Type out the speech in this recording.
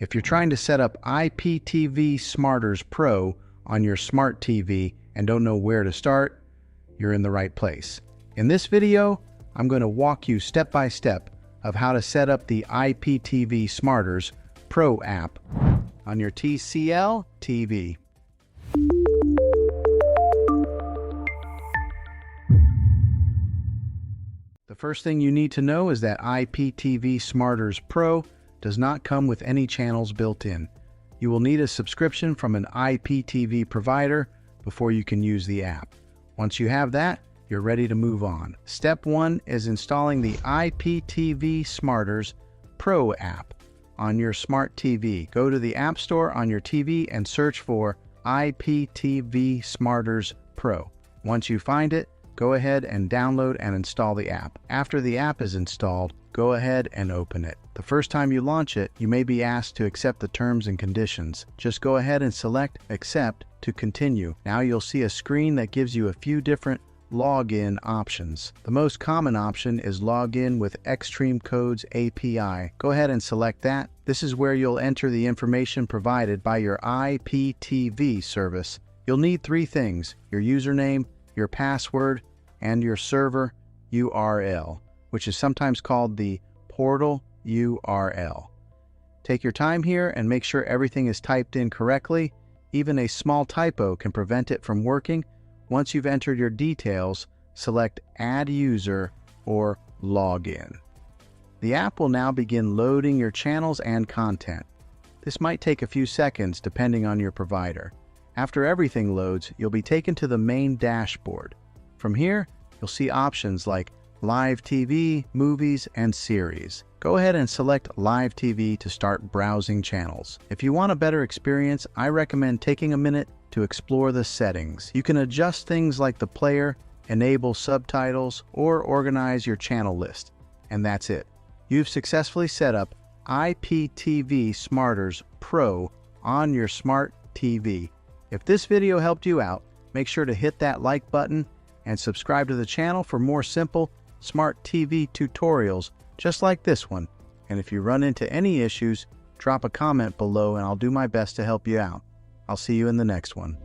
If you're trying to set up IPTV Smarters Pro on your smart TV and don't know where to start, you're in the right place. In this video, I'm going to walk you step by step of how to set up the IPTV Smarters Pro app on your TCL TV. The first thing you need to know is that IPTV Smarters Pro does not come with any channels built in. You will need a subscription from an IPTV provider before you can use the app. Once you have that, you're ready to move on. Step 1 is installing the IPTV Smarters Pro app on your smart TV. Go to the App Store on your TV and search for IPTV Smarters Pro. Once you find it, go ahead and download and install the app. After the app is installed, go ahead and open it. The first time you launch it, you may be asked to accept the terms and conditions. Just go ahead and select Accept to continue. Now you'll see a screen that gives you a few different login options. The most common option is Login with Xtream Codes API. Go ahead and select that. This is where you'll enter the information provided by your IPTV service. You'll need 3 things: your username, your password, and your server URL, which is sometimes called the portal URL. Take your time here and make sure everything is typed in correctly. Even a small typo can prevent it from working. Once you've entered your details, select Add User or Login. The app will now begin loading your channels and content. This might take a few seconds depending on your provider. After everything loads, you'll be taken to the main dashboard. From here, you'll see options like Live TV, Movies, and Series. Go ahead and select Live TV to start browsing channels. If you want a better experience, I recommend taking a minute to explore the settings. You can adjust things like the player, enable subtitles, or organize your channel list. And that's it. You've successfully set up IPTV Smarters Pro on your smart TV. If this video helped you out, make sure to hit that like button and subscribe to the channel for more simple smart TV tutorials just like this one. And if you run into any issues, drop a comment below and I'll do my best to help you out. I'll see you in the next one.